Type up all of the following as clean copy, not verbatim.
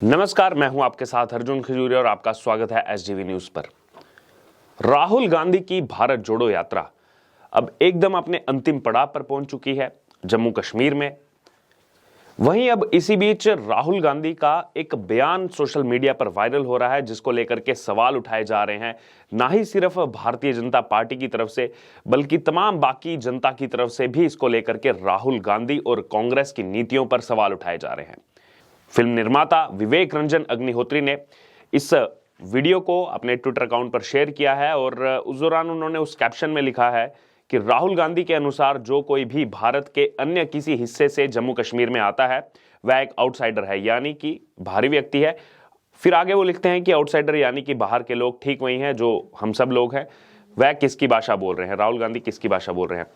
नमस्कार, मैं हूं आपके साथ अर्जुन खजूरिया और आपका स्वागत है एसडीवी न्यूज पर। राहुल गांधी की भारत जोड़ो यात्रा अब एकदम अपने अंतिम पड़ाव पर पहुंच चुकी है जम्मू कश्मीर में। वहीं अब इसी बीच राहुल गांधी का एक बयान सोशल मीडिया पर वायरल हो रहा है, जिसको लेकर के सवाल उठाए जा रहे हैं, ना ही सिर्फ भारतीय जनता पार्टी की तरफ से बल्कि तमाम बाकी जनता की तरफ से भी इसको लेकर के राहुल गांधी और कांग्रेस की नीतियों पर सवाल उठाए जा रहे हैं। फिल्म निर्माता विवेक रंजन अग्निहोत्री ने इस वीडियो को अपने ट्विटर अकाउंट पर शेयर किया है और उस दौरान उन्होंने उस कैप्शन में लिखा है कि राहुल गांधी के अनुसार जो कोई भी भारत के अन्य किसी हिस्से से जम्मू कश्मीर में आता है वह एक आउटसाइडर है, यानी कि बाहरी व्यक्ति है। फिर आगे वो लिखते हैं कि आउटसाइडर यानी कि बाहर के लोग ठीक वही हैं जो हम सब लोग हैं। वह किसकी भाषा बोल रहे हैं, राहुल गांधी किसकी भाषा बोल रहे हैं?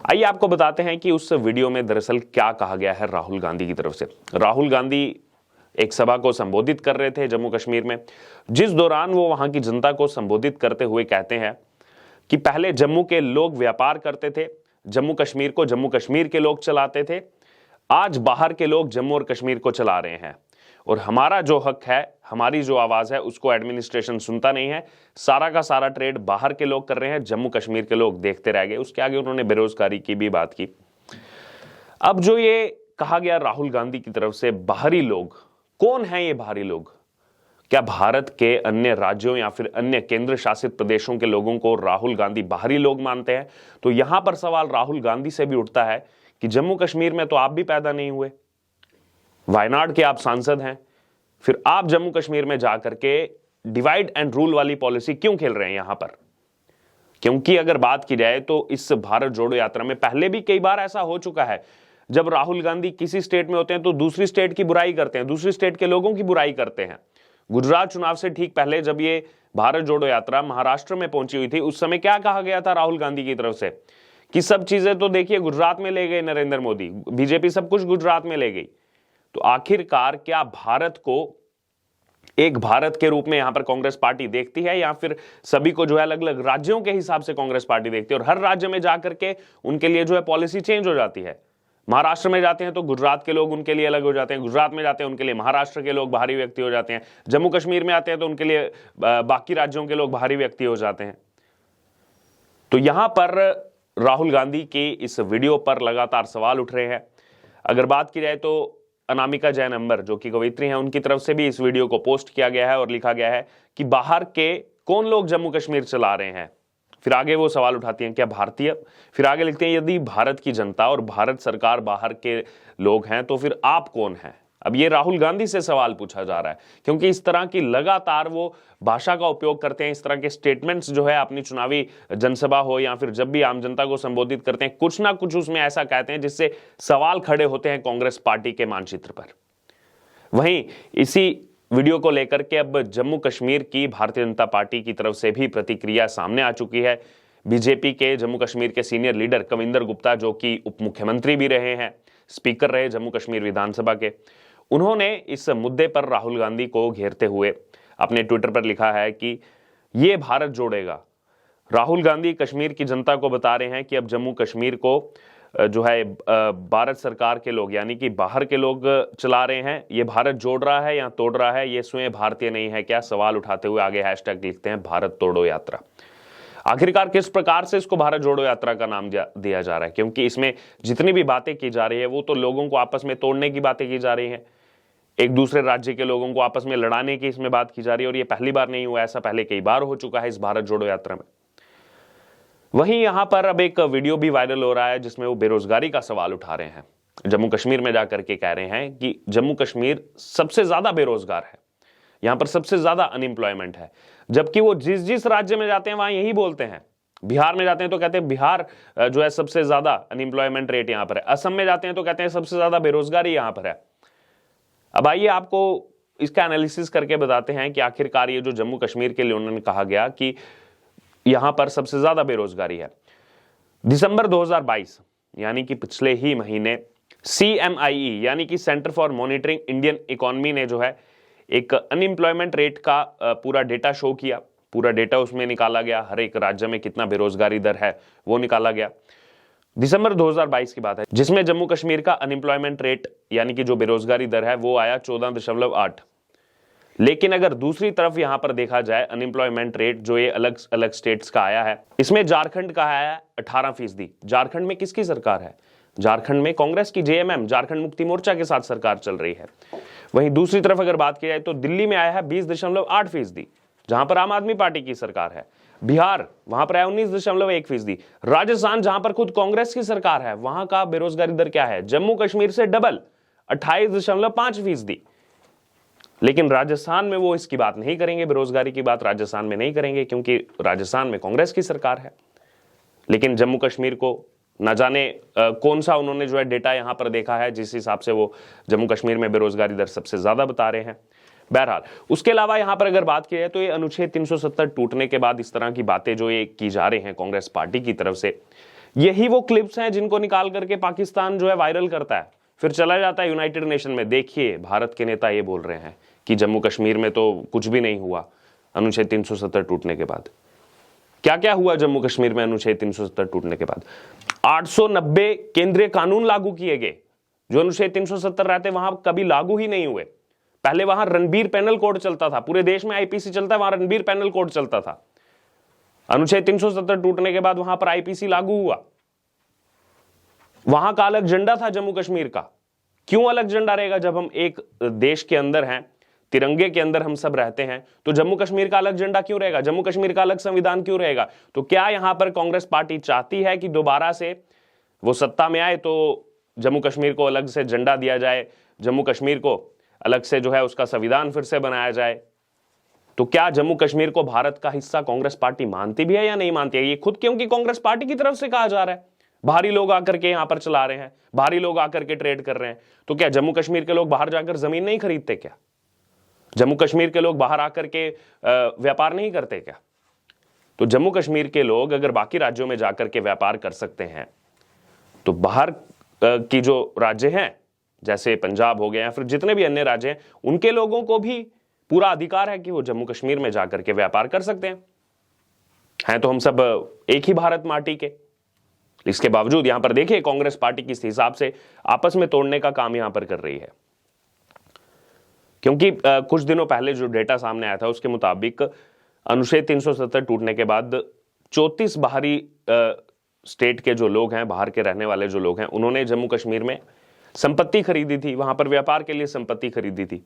आइए आपको बताते हैं कि उस वीडियो में दरअसल क्या कहा गया है राहुल गांधी की तरफ से। राहुल गांधी एक सभा को संबोधित कर रहे थे जम्मू कश्मीर में, जिस दौरान वो वहां की जनता को संबोधित करते हुए कहते हैं कि पहले जम्मू के लोग व्यापार करते थे, जम्मू कश्मीर को जम्मू कश्मीर के लोग चलाते थे, आज बाहर के लोग जम्मू और कश्मीर को चला रहे हैं और हमारा जो हक है, हमारी जो आवाज है उसको एडमिनिस्ट्रेशन सुनता नहीं है। सारा का सारा ट्रेड बाहर के लोग कर रहे हैं, जम्मू कश्मीर के लोग देखते रह गए। उसके आगे उन्होंने बेरोजगारी की भी बात की। अब जो ये कहा गया राहुल गांधी की तरफ से बाहरी लोग, कौन है ये बाहरी लोग? क्या भारत के अन्य राज्यों या फिर अन्य केंद्र शासित प्रदेशों के लोगों को राहुल गांधी बाहरी लोग मानते हैं? तो यहां पर सवाल राहुल गांधी से भी उठता है कि जम्मू कश्मीर में तो आप भी पैदा नहीं हुए, वायनाड के आप सांसद हैं, फिर आप जम्मू कश्मीर में जाकर के डिवाइड एंड रूल वाली पॉलिसी क्यों खेल रहे हैं यहां पर? क्योंकि अगर बात की जाए तो इस भारत जोड़ो यात्रा में पहले भी कई बार ऐसा हो चुका है। जब राहुल गांधी किसी स्टेट में होते हैं तो दूसरी स्टेट की बुराई करते हैं, दूसरी स्टेट के लोगों की बुराई करते हैं। गुजरात चुनाव से ठीक पहले जब ये भारत जोड़ो यात्रा महाराष्ट्र में पहुंची हुई थी, उस समय क्या कहा गया था राहुल गांधी की तरफ से कि सब चीजें तो देखिए गुजरात में ले गए नरेंद्र मोदी, बीजेपी सब कुछ गुजरात में ले गई। तो आखिरकार क्या भारत को एक भारत के रूप में यहां पर कांग्रेस पार्टी देखती है या फिर सभी को जो है अलग अलग राज्यों के हिसाब से कांग्रेस पार्टी देखती है और हर राज्य में जाकर के उनके लिए जो है पॉलिसी चेंज हो जाती है? महाराष्ट्र में जाते हैं तो गुजरात के लोग उनके लिए अलग हो जाते हैं, गुजरात में जाते हैं उनके लिए महाराष्ट्र के लोग बाहरी व्यक्ति हो जाते हैं, जम्मू कश्मीर में आते हैं तो उनके लिए बाकी राज्यों के लोग बाहरी व्यक्ति हो जाते हैं। तो यहां पर राहुल गांधी की इस वीडियो पर लगातार सवाल उठ रहे हैं। अगर बात की जाए तो अनामिका जैन अंबर जो कि कवयित्री हैं, उनकी तरफ से भी इस वीडियो को पोस्ट किया गया है और लिखा गया है कि बाहर के कौन लोग जम्मू कश्मीर चला रहे हैं। फिर आगे वो सवाल उठाती हैं क्या भारतीय? फिर आगे लिखते हैं यदि भारत की जनता और भारत सरकार बाहर के लोग हैं तो फिर आप कौन हैं? अब ये राहुल गांधी से सवाल पूछा जा रहा है क्योंकि इस तरह की लगातार वो भाषा का उपयोग करते हैं, इस तरह के स्टेटमेंट्स जो है अपनी चुनावी जनसभा हो या फिर जब भी आम जनता को संबोधित करते हैं, कुछ ना कुछ उसमें ऐसा कहते हैं जिससे सवाल खड़े होते हैं कांग्रेस पार्टी के मानचित्र पर। वहीं इसी वीडियो को लेकर के अब जम्मू कश्मीर की भारतीय जनता पार्टी की तरफ से भी प्रतिक्रिया सामने आ चुकी है। बीजेपी के जम्मू कश्मीर के सीनियर लीडर कविंदर गुप्ता, जो कि उप मुख्यमंत्री भी रहे हैं, स्पीकर रहे जम्मू कश्मीर विधानसभा के, उन्होंने इस मुद्दे पर राहुल गांधी को घेरते हुए अपने ट्विटर पर लिखा है कि ये भारत जोड़ेगा। राहुल गांधी कश्मीर की जनता को बता रहे हैं कि अब जम्मू कश्मीर को जो है भारत सरकार के लोग यानी कि बाहर के लोग चला रहे हैं। ये भारत जोड़ रहा है या तोड़ रहा है? ये स्वयं भारतीय नहीं है क्या? सवाल उठाते हुए आगे हैशटैग लिखते हैं भारत तोड़ो यात्रा। आखिरकार किस प्रकार से इसको भारत जोड़ो यात्रा का नाम दिया जा रहा है? क्योंकि इसमें जितनी भी बातें की जा रही है वो तो लोगों को आपस में तोड़ने की बातें की जा रही हैं, एक दूसरे राज्य के लोगों को आपस में लड़ाने की इसमें बात की जा रही है और ये पहली बार नहीं हुआ, ऐसा पहले कई बार हो चुका है इस भारत जोड़ो यात्रा में। वहीं यहां पर अब एक वीडियो भी वायरल हो रहा है जिसमें वो बेरोजगारी का सवाल उठा रहे हैं। जम्मू कश्मीर में जाकर के कह रहे हैं कि जम्मू कश्मीर सबसे ज्यादा बेरोजगार है, यहां पर सबसे ज्यादा अनएम्प्लॉयमेंट है, जबकि वो जिस जिस राज्य में जाते हैं वहां यही बोलते हैं। बिहार में जाते हैं तो कहते हैं बिहार जो है सबसे ज्यादा अनएम्प्लॉयमेंट रेट यहां पर है, असम में जाते हैं तो कहते हैं सबसे ज्यादा बेरोजगारी यहां पर है। अब आइए आपको इसका एनालिसिस करके बताते हैं कि आखिरकार ये जो जम्मू कश्मीर के लिए उन्होंने कहा गया कि यहां पर सबसे ज्यादा बेरोजगारी है। दिसंबर 2022 यानी कि पिछले ही महीने CMIE यानी कि centre for monitoring Indian economy ने जो है एक अनएम्प्लॉयमेंट रेट का पूरा डेटा शो किया। पूरा डेटा उसमें निकाला गया, हर एक राज्य में कितना बेरोजगारी दर है वो निकाला गया। दिसंबर 2022 की बात है, जिसमें जम्मू कश्मीर का अनएम्प्लॉयमेंट रेट यानी कि जो बेरोजगारी दर है वो आया 14.8। लेकिन अगर दूसरी तरफ यहां पर देखा जाए अनएम्प्लॉयमेंट रेट जो ये अलग अलग स्टेट्स का आया है, इसमें झारखंड का आया है 18%। झारखंड में किसकी सरकार है? झारखंड में कांग्रेस की, जेएमएम झारखंड मुक्ति मोर्चा के साथ सरकार चल रही है। वहीं दूसरी तरफ अगर बात की जाए तो दिल्ली में आया है 20.8%, जहां पर आम आदमी पार्टी की सरकार है। बिहार, वहां पर आया 19.1%। राजस्थान, जहां पर खुद कांग्रेस की सरकार है, वहां का बेरोजगारी दर क्या है? जम्मू कश्मीर से डबल, 28.5%। लेकिन राजस्थान में वो इसकी बात नहीं करेंगे, बेरोजगारी की बात राजस्थान में नहीं करेंगे, क्योंकि राजस्थान में कांग्रेस की सरकार है। लेकिन जम्मू कश्मीर को न जाने कौन सा उन्होंने जो है डेटा यहां पर देखा है, जिस हिसाब से वो जम्मू कश्मीर में बेरोजगारी दर सबसे ज्यादा बता रहे हैं। बहरहाल, उसके अलावा यहां पर अगर बात की जाए तो ये अनुच्छेद 370 टूटने के बाद इस तरह की बातें जो ये की जा रही हैं कांग्रेस पार्टी की तरफ से, यही वो क्लिप्स हैं जिनको निकाल करके पाकिस्तान जो है वायरल करता है, फिर चला जाता है यूनाइटेड नेशन में। देखिए, भारत के नेता ये बोल रहे हैं कि जम्मू कश्मीर में तो कुछ भी नहीं हुआ अनुच्छेद 370 टूटने के बाद। क्या क्या हुआ जम्मू कश्मीर में अनुच्छेद 370 टूटने के बाद? 890 केंद्रीय कानून लागू किए गए, जो अनुच्छेद 370 रहते वहां कभी लागू ही नहीं हुए। पहले वहां रणबीर पैनल कोड चलता था, पूरे देश में आईपीसी चलता है, वहां रणबीर पैनल कोड चलता था। अनुच्छेद 370 टूटने के बाद वहां पर आईपीसी लागू हुआ। वहां का अलग झंडा था जम्मू कश्मीर का। क्यों अलग झंडा रहेगा? जब हम एक देश के अंदर हैं, तिरंगे के अंदर हम सब रहते हैं, तो जम्मू कश्मीर का अलग झंडा क्यों रहेगा? जम्मू कश्मीर का अलग संविधान क्यों रहेगा? तो क्या यहां पर कांग्रेस पार्टी चाहती है कि दोबारा से वो सत्ता में आए तो जम्मू कश्मीर को अलग से झंडा दिया जाए, जम्मू कश्मीर को अलग से जो है उसका संविधान फिर से बनाया जाए? तो क्या जम्मू कश्मीर को भारत का हिस्सा कांग्रेस पार्टी मानती भी है या नहीं मानती है? ये खुद क्योंकि कांग्रेस पार्टी की तरफ से कहा जा रहा है, बाहरी लोग आकर के यहां पर चला रहे हैं, बाहरी लोग आकर के ट्रेड कर रहे हैं। तो क्या जम्मू कश्मीर के लोग बाहर जाकर जमीन नहीं खरीदते क्या? जम्मू कश्मीर के लोग बाहर आकर के व्यापार नहीं करते क्या? तो जम्मू कश्मीर के लोग अगर बाकी राज्यों में जाकर के व्यापार कर सकते हैं, तो बाहर की जो राज्य हैं, जैसे पंजाब हो गए या फिर जितने भी अन्य राज्य हैं, उनके लोगों को भी पूरा अधिकार है कि वो जम्मू कश्मीर में जाकर के व्यापार कर सकते हैं तो हम सब एक ही भारत माटी के। इसके बावजूद यहां पर देखिए कांग्रेस पार्टी किस हिसाब से आपस में तोड़ने का काम यहां पर कर रही है। क्योंकि कुछ दिनों पहले जो डेटा सामने आया था उसके मुताबिक अनुच्छेद 370 टूटने के बाद 34 बाहरी स्टेट के जो लोग हैं, बाहर के रहने वाले जो लोग हैं, उन्होंने जम्मू कश्मीर में संपत्ति खरीदी थी, वहां पर व्यापार के लिए संपत्ति खरीदी थी।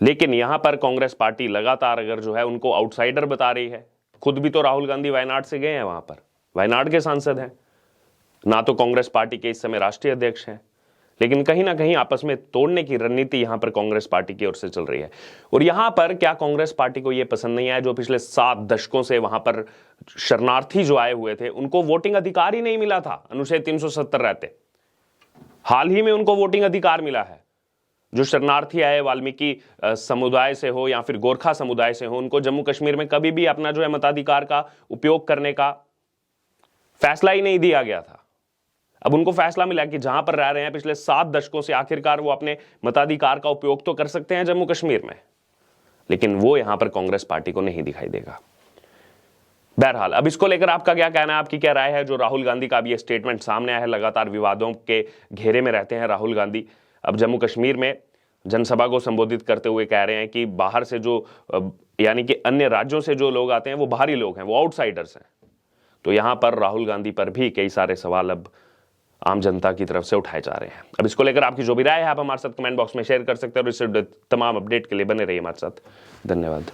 लेकिन यहां पर कांग्रेस पार्टी लगातार अगर जो है उनको आउटसाइडर बता रही है। खुद भी तो राहुल गांधी वायनाड से गए हैं, वहां पर वायनाड के सांसद हैं, ना तो कांग्रेस पार्टी के इस समय राष्ट्रीय अध्यक्ष हैं। लेकिन कहीं ना कहीं आपस में तोड़ने की रणनीति यहां पर कांग्रेस पार्टी की ओर से चल रही है। और यहां पर क्या कांग्रेस पार्टी को यह पसंद नहीं आया जो पिछले 7 दशकों से वहां पर शरणार्थी जो आए हुए थे, उनको वोटिंग अधिकार ही नहीं मिला था अनुच्छेद 370 रहते। हाल ही में उनको वोटिंग अधिकार मिला है। जो शरणार्थी आए वाल्मीकि समुदाय से हो या फिर गोरखा समुदाय से हो, उनको जम्मू कश्मीर में कभी भी अपना जो है मताधिकार का उपयोग करने का फैसला ही नहीं दिया गया था। अब उनको फैसला मिला कि जहां पर रह रहे हैं पिछले 7 दशकों से, आखिरकार वो अपने मताधिकार का उपयोग तो कर सकते हैं जम्मू कश्मीर में। लेकिन वो यहां पर कांग्रेस पार्टी को नहीं दिखाई देगा। बहरहाल, अब इसको लेकर आपका क्या कहना है, आपकी क्या राय है? जो राहुल गांधी का भी ये स्टेटमेंट सामने आया है, लगातार विवादों के घेरे में रहते हैं राहुल गांधी। अब जम्मू कश्मीर में जनसभा को संबोधित करते हुए कह रहे हैं कि बाहर से जो यानी कि अन्य राज्यों से जो लोग आते हैं वो बाहरी लोग हैं, वो आउटसाइडर्स हैं। तो यहां पर राहुल गांधी पर भी कई सारे सवाल अब आम जनता की तरफ से उठाए जा रहे हैं। अब इसको लेकर आपकी जो भी राय है आप हमारे साथ कमेंट बॉक्स में शेयर कर सकते हैं और इससे तमाम अपडेट के लिए बने रहिए हमारे साथ। धन्यवाद।